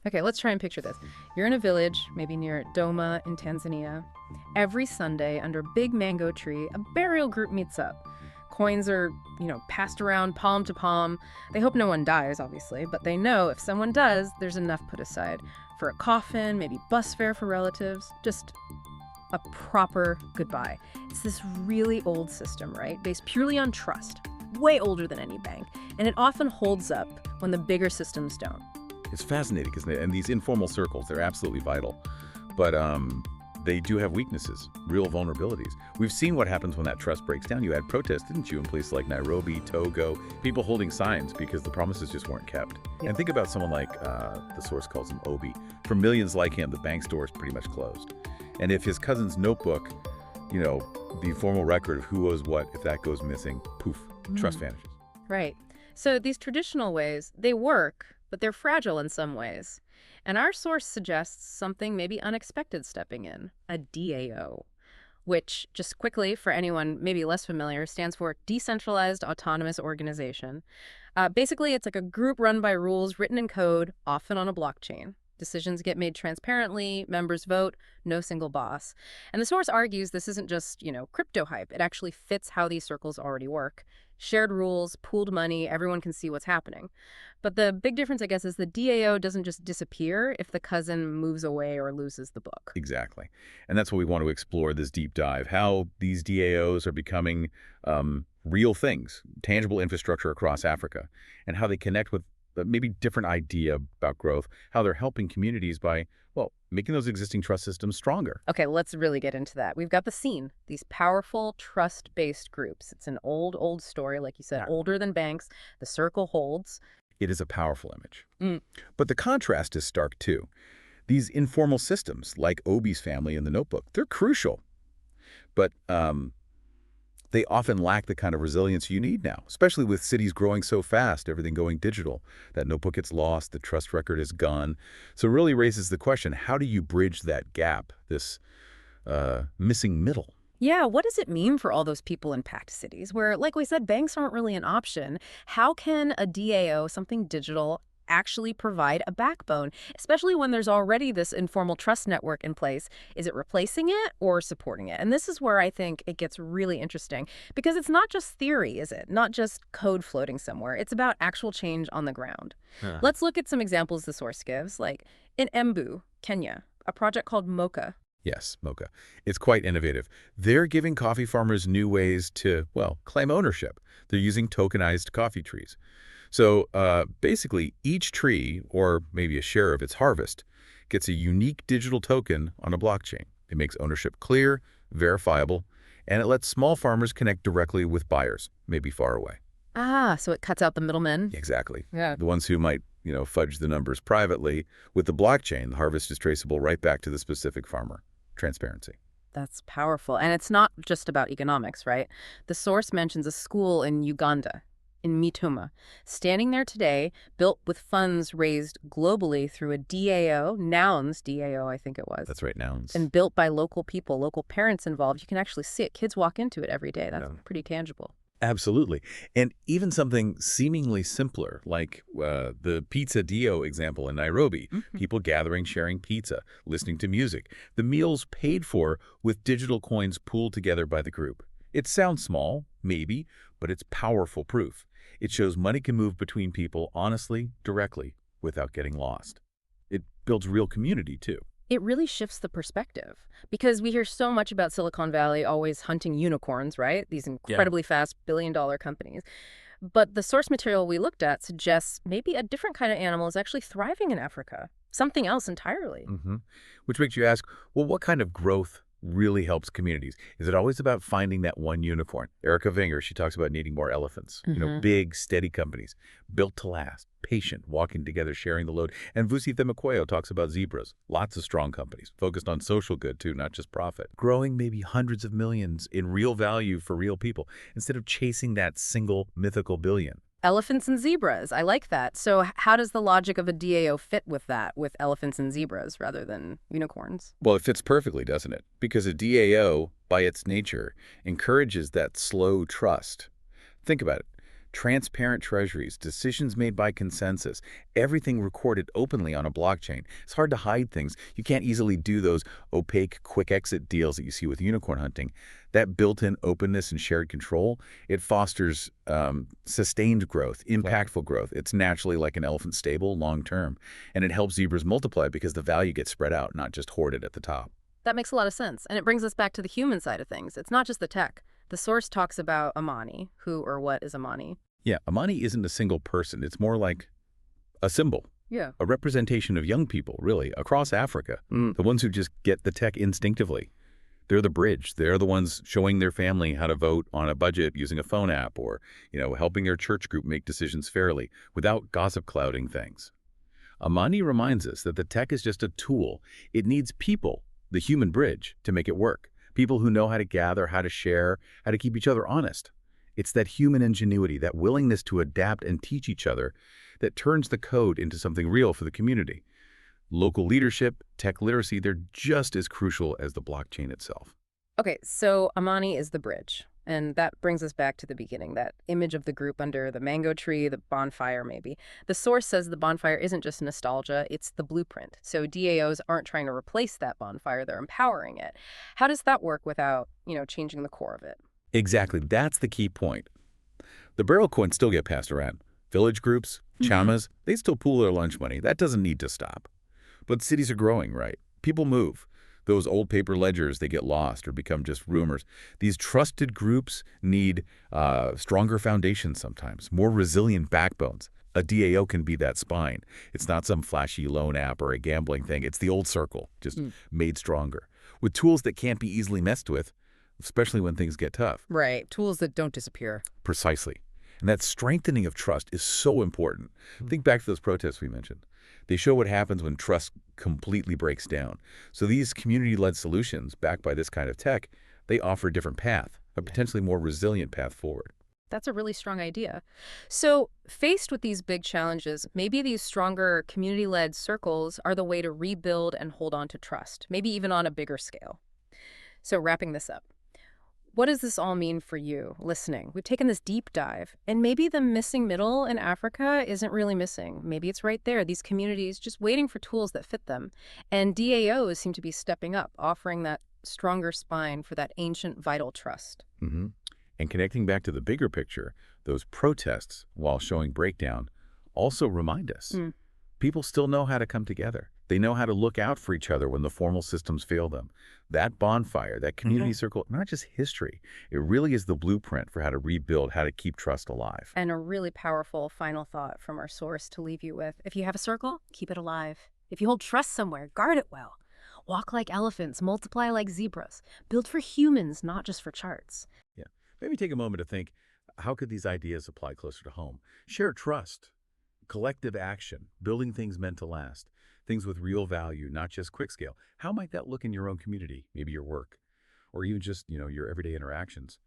Okay, let's try and picture this. You're in a village, maybe near Dodoma in Tanzania. Every Sunday, under a big mango tree, a burial group meets up. Coins are, passed around palm to palm. They hope no one dies, obviously, but they know if someone does, there's enough put aside for a coffin, maybe bus fare for relatives, just a proper goodbye. It's this really old system, right? Based purely on trust, way older than any bank, and it often holds up when the bigger systems don't. It's fascinating, isn't it? And these informal circles, they're absolutely vital. But they do have weaknesses, real vulnerabilities. We've seen what happens when that trust breaks down. You had protests, didn't you, in places like Nairobi, Togo, people holding signs because the promises just weren't kept. Yeah. And think about someone like, the source calls him Obi. For millions like him, the bank's door is pretty much closed. And if his cousin's notebook, the formal record of who owes what, if that goes missing, poof, trust vanishes. Right. So these traditional ways, they work, but they're fragile in some ways. And our source suggests something maybe unexpected stepping in, a DAO, which, just quickly for anyone maybe less familiar, stands for Decentralized Autonomous Organization. Basically, it's like a group run by rules written in code, often on a blockchain. Decisions get made transparently, members vote, no single boss. And the source argues this isn't just, crypto hype. It actually fits how these circles already work. Shared rules, pooled money, everyone can see what's happening. But the big difference, I guess, is the DAO doesn't just disappear if the cousin moves away or loses the book. Exactly. And that's what we want to explore, this deep dive, how these DAOs are becoming real things, tangible infrastructure across Africa, and how they connect with maybe different idea about growth, how they're helping communities by, making those existing trust systems stronger. Okay, let's really get into that. We've got the scene, these powerful trust-based groups. It's an old story, like you said, older than banks. The circle holds. It is a powerful image. But the contrast is stark, too. These informal systems, like Obi's family in the notebook, they're crucial. But they often lack the kind of resilience you need now, especially with cities growing so fast, everything going digital. That notebook gets lost, the trust record is gone. So it really raises the question, how do you bridge that gap, this missing middle? Yeah, what does it mean for all those people in packed cities where, like we said, banks aren't really an option? How can a DAO, something digital, actually provide a backbone, especially when there's already this informal trust network in place? Is it replacing it or supporting it? And this is where I think it gets really interesting, because it's not just theory, is it? Not just code floating somewhere. It's about actual change on the ground. Let's look at some examples the source gives, like in Embu, Kenya, a project called Mocha. Yes, Mocha. It's quite innovative. They're giving coffee farmers new ways to, claim ownership. They're using tokenized coffee trees. So basically, each tree, or maybe a share of its harvest, gets a unique digital token on a blockchain. It makes ownership clear, verifiable, and it lets small farmers connect directly with buyers, maybe far away. So it cuts out the middlemen. Exactly. Yeah. The ones who might, fudge the numbers privately. With the blockchain, the harvest is traceable right back to the specific farmer. Transparency. That's powerful. And it's not just about economics, right? The source mentions a school in Uganda, in Mituma, standing there today, built with funds raised globally through a DAO, Nouns DAO, I think it was. That's right, Nouns. And built by local people, local parents involved. You can actually see it. Kids walk into it every day. That's pretty tangible. Absolutely. And even something seemingly simpler, like the Pizza Dio example in Nairobi, people gathering, sharing pizza, listening to music, the meals paid for with digital coins pooled together by the group. It sounds small, maybe, but it's powerful proof. It shows money can move between people honestly, directly, without getting lost. It builds real community, too. It really shifts the perspective, because we hear so much about Silicon Valley always hunting unicorns, right? These incredibly fast billion-dollar companies. But the source material we looked at suggests maybe a different kind of animal is actually thriving in Africa, something else entirely. Which makes you ask, what kind of growth really helps communities? Is it always about finding that one unicorn? Erica Vinger, she talks about needing more elephants, big, steady companies, built to last, patient, walking together, sharing the load. And Vusi Themekweyo talks about zebras, lots of strong companies, focused on social good too, not just profit, growing maybe hundreds of millions in real value for real people, instead of chasing that single mythical billion. Elephants and zebras. I like that. So how does the logic of a DAO fit with that, with elephants and zebras rather than unicorns? Well, it fits perfectly, doesn't it? Because a DAO, by its nature, encourages that slow trust. Think about it. Transparent treasuries, decisions made by consensus, everything recorded openly on a blockchain. It's hard to hide things. You can't easily do those opaque, quick exit deals that you see with unicorn hunting. That built-in openness and shared control, it fosters sustained growth, impactful growth. It's naturally like an elephant stable long-term. And it helps zebras multiply because the value gets spread out, not just hoarded at the top. That makes a lot of sense. And it brings us back to the human side of things. It's not just the tech. The source talks about Amani. Who or what is Amani? Yeah, Amani isn't a single person. It's more like a symbol, Yeah. a representation of young people, really, across Africa, the ones who just get the tech instinctively. They're the bridge. They're the ones showing their family how to vote on a budget using a phone app or, helping their church group make decisions fairly without gossip clouding things. Amani reminds us that the tech is just a tool. It needs people, the human bridge, to make it work. People who know how to gather, how to share, how to keep each other honest. It's that human ingenuity, that willingness to adapt and teach each other that turns the code into something real for the community. Local leadership, tech literacy, they're just as crucial as the blockchain itself. Okay, so Amani is the bridge. And that brings us back to the beginning, that image of the group under the mango tree, the bonfire maybe. The source says the bonfire isn't just nostalgia, it's the blueprint. So DAOs aren't trying to replace that bonfire, they're empowering it. How does that work without, changing the core of it? Exactly, that's the key point. The barrel coins still get passed around. Village groups, chamas, they still pool their lunch money. That doesn't need to stop. But cities are growing, right? People move. Those old paper ledgers, they get lost or become just rumors. These trusted groups need stronger foundations sometimes, more resilient backbones. A DAO can be that spine. It's not some flashy loan app or a gambling thing. It's the old circle, just made stronger, with tools that can't be easily messed with, especially when things get tough. Right, tools that don't disappear. Precisely. And that strengthening of trust is so important. Think back to those protests we mentioned. They show what happens when trust completely breaks down. So these community-led solutions, backed by this kind of tech, they offer a different path, a potentially more resilient path forward. That's a really strong idea. So faced with these big challenges, maybe these stronger community-led circles are the way to rebuild and hold on to trust, maybe even on a bigger scale. So wrapping this up, what does this all mean for you listening? We've taken this deep dive, and maybe the missing middle in Africa isn't really missing. Maybe it's right there, these communities just waiting for tools that fit them. And DAOs seem to be stepping up, offering that stronger spine for that ancient vital trust. And connecting back to the bigger picture, those protests, while showing breakdown, also remind us. People still know how to come together. They know how to look out for each other when the formal systems fail them. That bonfire, that community circle, not just history. It really is the blueprint for how to rebuild, how to keep trust alive. And a really powerful final thought from our source to leave you with. If you have a circle, keep it alive. If you hold trust somewhere, guard it well. Walk like elephants, multiply like zebras. Build for humans, not just for charts. Yeah. Maybe take a moment to think, how could these ideas apply closer to home? Share trust, collective action, building things meant to last, things with real value, not just quick scale. How might that look in your own community, maybe your work, or even just, your everyday interactions?